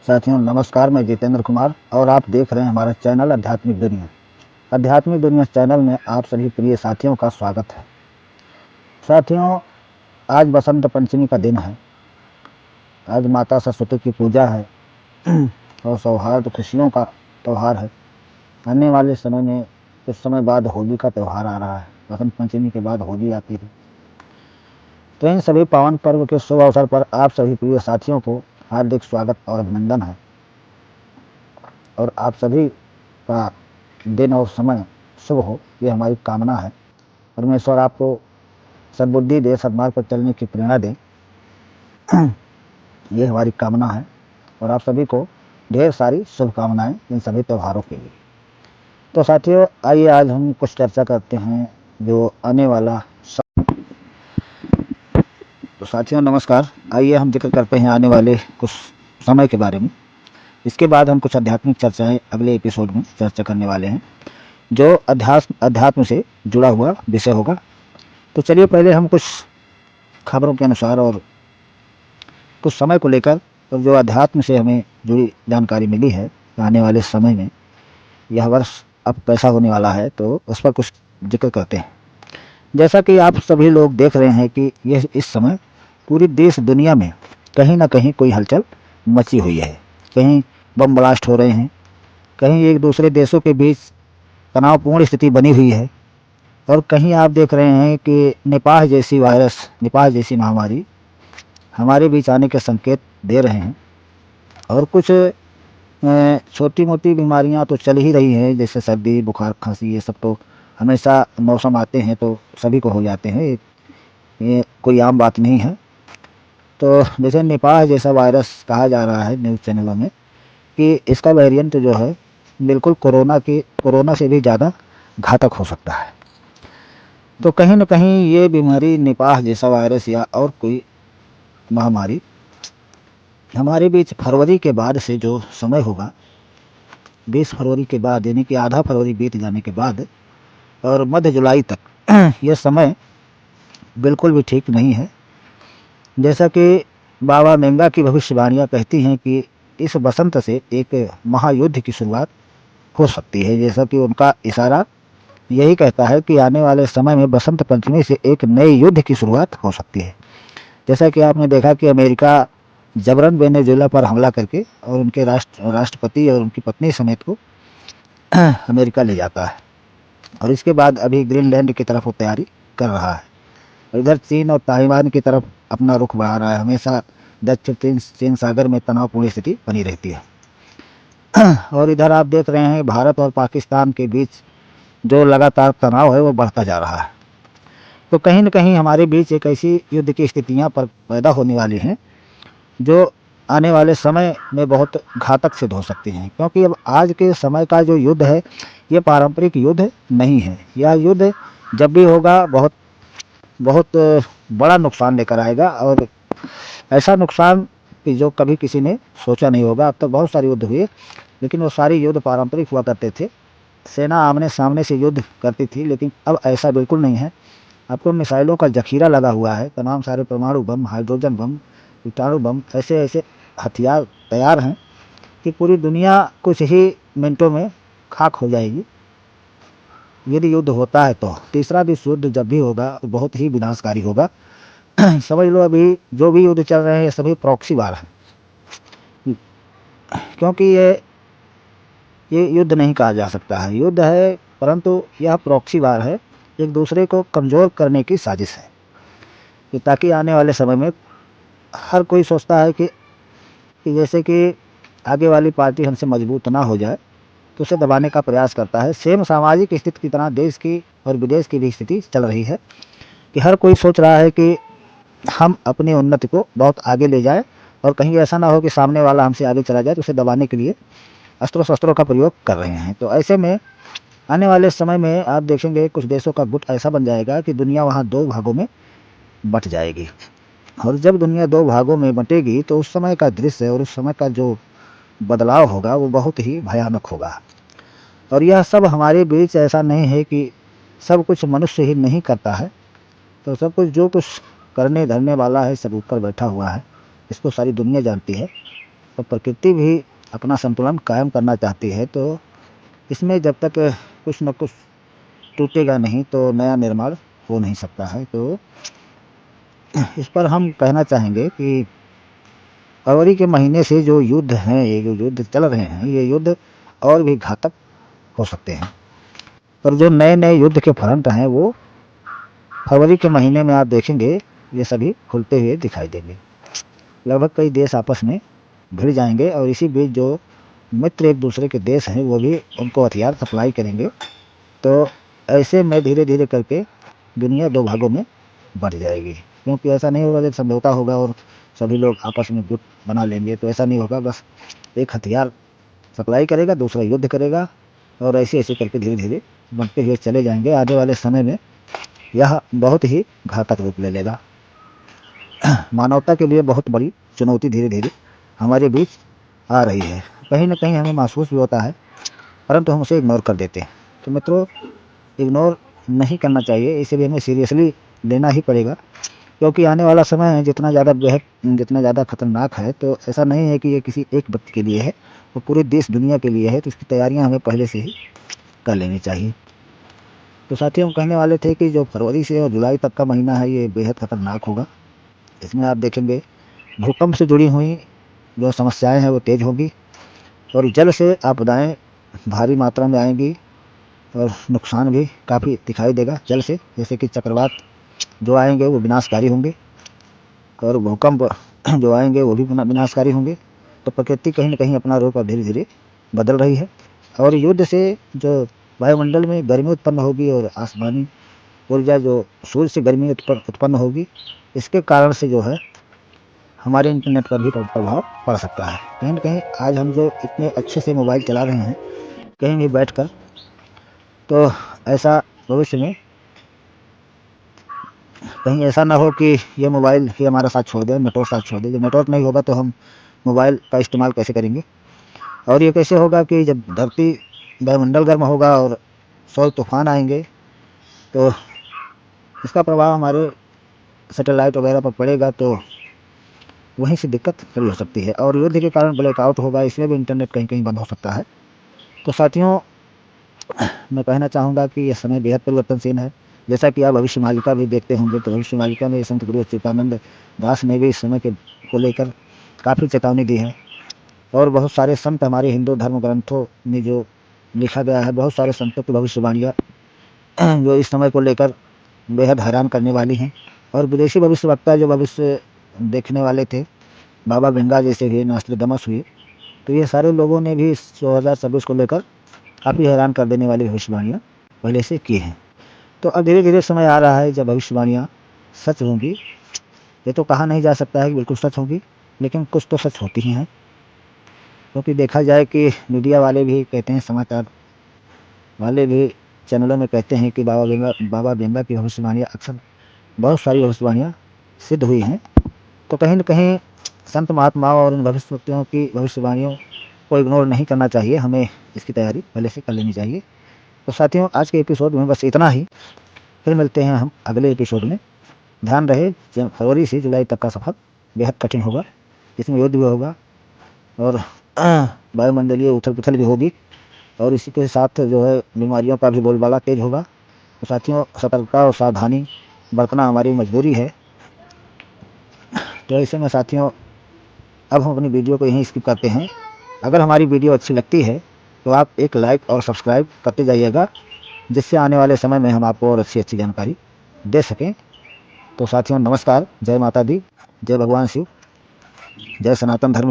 साथियों नमस्कार, मैं जितेंद्र कुमार और आप देख रहे हैं हमारा चैनल आध्यात्मिक दुनिया। आध्यात्मिक दुनिया चैनल में आप सभी प्रिय साथियों का स्वागत है। साथियों, आज बसंत पंचमी का दिन है। आज माता सरस्वती की पूजा है और सौहार्द खुशियों का त्यौहार है। आने वाले समय में कुछ समय बाद होली का त्यौहार आ रहा है। बसंत पंचमी के बाद होली आती है। तो इन सभी पावन पर्व के शुभ अवसर पर आप सभी प्रिय साथियों को हार्दिक स्वागत और अभिनंदन है और आप सभी का दिन और समय शुभ हो, ये हमारी कामना है। परमेश्वर आपको सद्बुद्धि दे, सद्मार्ग पर चलने की प्रेरणा दे, ये हमारी कामना है। और आप सभी को ढेर सारी शुभकामनाएं इन सभी त्योहारों के लिए। तो साथियों, आइए आज हम कुछ चर्चा करते हैं जो आने वाला तो साथियों नमस्कार, आइए हम जिक्र करते हैं आने वाले कुछ समय के बारे में। इसके बाद हम कुछ आध्यात्मिक चर्चाएं अगले एपिसोड में चर्चा करने वाले हैं जो अध्यात्म से जुड़ा हुआ विषय होगा। तो चलिए पहले हम कुछ खबरों के अनुसार और कुछ समय को लेकर और जो अध्यात्म से हमें जुड़ी जानकारी मिली है आने वाले समय में यह वर्ष अब कैसा होने वाला है, तो उस पर कुछ जिक्र करते हैं। जैसा कि आप सभी लोग देख रहे हैं कि यह इस समय पूरी देश दुनिया में कहीं ना कहीं कोई हलचल मची हुई है। कहीं बम ब्लास्ट हो रहे हैं, कहीं एक दूसरे देशों के बीच तनावपूर्ण स्थिति बनी हुई है और कहीं आप देख रहे हैं कि निपाह जैसी महामारी हमारे बीच आने के संकेत दे रहे हैं। और कुछ छोटी मोटी बीमारियां तो चल ही रही हैं, जैसे सर्दी बुखार खांसी, ये सब तो हमेशा मौसम आते हैं तो सभी को हो जाते हैं, ये कोई आम बात नहीं है। तो जैसे निपाह जैसा वायरस कहा जा रहा है न्यूज़ चैनलों में कि इसका वेरिएंट जो है बिल्कुल कोरोना से भी ज़्यादा घातक हो सकता है। तो कहीं न कहीं ये बीमारी निपाह जैसा वायरस या और कोई महामारी हमारे बीच फरवरी के बाद से जो समय होगा, 20 फरवरी के बाद, यानी कि आधा फरवरी बीत जाने के बाद और मध्य जुलाई तक यह समय बिल्कुल भी ठीक नहीं है। जैसा कि बाबा मेंगा की भविष्यवाणियाँ कहती हैं कि इस बसंत से एक महायुद्ध की शुरुआत हो सकती है। जैसा कि उनका इशारा यही कहता है कि आने वाले समय में बसंत पंचमी से एक नए युद्ध की शुरुआत हो सकती है। जैसा कि आपने देखा कि अमेरिका जबरन वेनेजुएला पर हमला करके और उनके राष्ट्रपति और उनकी पत्नी समेत को अमेरिका ले जाता है और इसके बाद अभी ग्रीनलैंड की तरफ वो तैयारी कर रहा है। और इधर चीन और ताइवान की तरफ अपना रुख बढ़ा रहा है। हमेशा दक्षिण चीन सागर में तनावपूर्ण स्थिति बनी रहती है। और इधर आप देख रहे हैं भारत और पाकिस्तान के बीच जो लगातार तनाव है वो बढ़ता जा रहा है। तो कहीं न कहीं हमारे बीच एक ऐसी युद्ध की स्थितियां पर पैदा होने वाली हैं जो आने वाले समय में बहुत घातक सिद्ध हो सकती हैं, क्योंकि अब आज के समय का जो युद्ध है ये पारंपरिक युद्ध नहीं है। यह युद्ध जब भी होगा बहुत बहुत बड़ा नुकसान लेकर आएगा और ऐसा नुकसान कि जो कभी किसी ने सोचा नहीं होगा। अब तक बहुत सारे युद्ध हुए, लेकिन वो सारे युद्ध पारंपरिक हुआ करते थे, सेना आमने सामने से युद्ध करती थी, लेकिन अब ऐसा बिल्कुल नहीं है। आपको मिसाइलों का जखीरा लगा हुआ है, तमाम सारे परमाणु बम, हाइड्रोजन बम, कीटाणु बम, ऐसे ऐसे हथियार तैयार हैं कि पूरी दुनिया कुछ ही मिनटों में खाक हो जाएगी यदि युद्ध होता है। तो तीसरा विश्व युद्ध जब भी होगा तो बहुत ही विनाशकारी होगा। समझ लो अभी जो भी युद्ध चल रहे हैं ये सभी प्रॉक्सी वार हैं, क्योंकि ये युद्ध नहीं कहा जा सकता है। युद्ध है परंतु यह प्रॉक्सी वार है, एक दूसरे को कमज़ोर करने की साजिश है कि ताकि आने वाले समय में हर कोई सोचता है कि जैसे कि आगे वाली पार्टी हमसे मजबूत ना हो जाए तो उसे दबाने का प्रयास करता है। सेम सामाजिक स्थिति की तरह देश की और विदेश की भी स्थिति चल रही है कि हर कोई सोच रहा है कि हम अपनी उन्नति को बहुत आगे ले जाएं और कहीं ऐसा ना हो कि सामने वाला हमसे आगे चला जाए, तो उसे दबाने के लिए अस्त्रों शस्त्रों का प्रयोग कर रहे हैं। तो ऐसे में आने वाले समय में आप देखेंगे कुछ देशों का गुट ऐसा बन जाएगा कि दुनिया वहाँ दो भागों में बट जाएगी। और जब दुनिया दो भागों में बटेगी तो उस समय का दृश्य और उस समय का जो बदलाव होगा वो बहुत ही भयानक होगा। और यह सब हमारे बीच ऐसा नहीं है कि सब कुछ मनुष्य ही नहीं करता है, तो सब कुछ जो कुछ करने धरने वाला है सब ऊपर बैठा हुआ है, इसको सारी दुनिया जानती है। तो प्रकृति भी अपना संतुलन कायम करना चाहती है, तो इसमें जब तक कुछ न कुछ टूटेगा नहीं तो नया निर्माण हो नहीं सकता है। तो इस पर हम कहना चाहेंगे कि फरवरी के महीने से जो युद्ध हैं, ये जो युद्ध चल रहे हैं, ये युद्ध और भी घातक हो सकते हैं। पर जो नए नए युद्ध के फ्रंट हैं वो फरवरी के महीने में आप देखेंगे ये सभी खुलते हुए दिखाई देंगे। लगभग कई देश आपस में भिड़ जाएंगे और इसी बीच जो मित्र एक दूसरे के देश हैं वो भी उनको हथियार सप्लाई करेंगे। तो ऐसे में धीरे धीरे करके दुनिया दो भागों में बढ़ जाएगी, क्योंकि ऐसा नहीं होगा कि समझौता होगा और सभी लोग आपस में गुट बना लेंगे। तो ऐसा नहीं होगा, बस एक हथियार सप्लाई करेगा, दूसरा युद्ध करेगा और ऐसे ऐसे करके धीरे धीरे बढ़ते हुए चले जाएंगे। आने वाले समय में यह बहुत ही घातक रूप ले लेगा। मानवता के लिए बहुत बड़ी चुनौती धीरे धीरे हमारे बीच आ रही है। कहीं ना कहीं हमें महसूस भी होता है, परंतु हम उसे इग्नोर कर देते हैं। तो मित्रों, इग्नोर नहीं करना चाहिए, इसे भी हमें सीरियसली लेना ही पड़ेगा, क्योंकि आने वाला समय है जितना ज़्यादा खतरनाक है। तो ऐसा नहीं है कि ये किसी एक व्यक्ति के लिए है, वो पूरे देश दुनिया के लिए है। तो इसकी तैयारियां हमें पहले से ही कर लेनी चाहिए। तो साथियों, हम कहने वाले थे कि जो फरवरी से और जुलाई तक का महीना है ये बेहद खतरनाक होगा। इसमें आप देखेंगे भूकंप से जुड़ी हुई जो समस्याएं हैं वो तेज होगी और जल से आपदाएं भारी मात्रा में आएंगी और नुकसान भी काफ़ी दिखाई देगा जल से। जैसे कि चक्रवात जो आएंगे वो विनाशकारी होंगे और भूकंप जो आएंगे वो भी विनाशकारी होंगे। तो प्रकृति कहीं ना कहीं अपना रूप अब धीरे धीरे बदल रही है और युद्ध से जो वायुमंडल में गर्मी उत्पन्न होगी और आसमानी ऊर्जा जो सूर्य से गर्मी उत्पन्न होगी, इसके कारण से जो है हमारे इंटरनेट पर भी प्रभाव पड़ सकता है। कहीं ना कहीं आज हम जो इतने अच्छे से मोबाइल चला रहे हैं कहीं भी बैठकर, तो ऐसा भविष्य में कहीं ऐसा ना हो कि ये मोबाइल ही हमारा साथ छोड़ दे, नेटवर्क साथ छोड़ दे। जब नेटवर्क नहीं होगा तो हम मोबाइल का इस्तेमाल कैसे करेंगे? और ये कैसे होगा कि जब धरती वायुमंडल गर्म होगा और सौर तूफान आएंगे तो इसका प्रभाव हमारे सैटेलाइट वगैरह पर पड़ेगा, तो वहीं से दिक्कत खड़ी हो सकती है। और युद्ध के कारण ब्लैकआउट होगा, इसमें भी इंटरनेट कहीं कहीं बंद हो सकता है। तो साथियों, मैं कहना चाहूँगा कि यह समय बेहद परिवर्तनशील है। जैसा कि आप भविष्य मालिका भी देखते होंगे, तो भविष्य मालिका में संत गुरु चित्तानंद दास ने भी इस समय को लेकर काफ़ी चेतावनी दी है। और बहुत सारे संत हमारे हिंदू धर्म ग्रंथों में जो लिखा गया है, बहुत सारे संतों की भविष्यवाणियाँ जो इस समय को लेकर बेहद हैरान करने वाली हैं। और विदेशी भविष्यवक्ता जो भविष्य देखने वाले थे, बाबा भिंगा जैसे हुए, नास्ट्राडामस हुए, तो ये सारे लोगों ने भी इस 2026 को लेकर काफ़ी हैरान कर देने वाली भविष्यवाणियाँ पहले से की हैं। तो अब धीरे धीरे समय आ रहा है जब भविष्यवाणियाँ सच होंगी। ये तो कहा नहीं जा सकता है कि बिल्कुल सच होंगी, लेकिन कुछ तो सच होती ही हैं। क्योंकि देखा जाए कि मीडिया वाले भी कहते हैं, समाचार वाले भी चैनलों में कहते हैं कि बाबा भिंगा की भविष्यवाणियाँ अक्सर बहुत सारी भविष्यवाणियाँ सिद्ध हुई हैं। तो कहीं न कहीं संत महात्माओं और उन भविष्यवक्ताओं की भविष्यवाणियों को इग्नोर नहीं करना चाहिए, हमें इसकी तैयारी पहले से कर लेनी चाहिए। तो साथियों, आज के एपिसोड में बस इतना ही। फिर मिलते हैं हम अगले एपिसोड में। ध्यान रहे, फरवरी से जुलाई तक का सफ़र बेहद कठिन होगा, इसमें युद्ध भी होगा और वायुमंडलीय उथल पुथल भी होगी और इसी के साथ जो है बीमारियों का भी बोलबाला तेज होगा। तो साथियों, सतर्कता और सावधानी बरतना हमारी मजबूरी है। तो ऐसे में साथियों, अब हम अपनी वीडियो को यहीं स्किप करते हैं। अगर हमारी वीडियो अच्छी लगती है तो आप एक लाइक और सब्सक्राइब करते जाइएगा, जिससे आने वाले समय में हम आपको और अच्छी जानकारी दे सकें। तो साथियों, नमस्कार, जय माता दी, जय भगवान शिव, जय सनातन धर्म।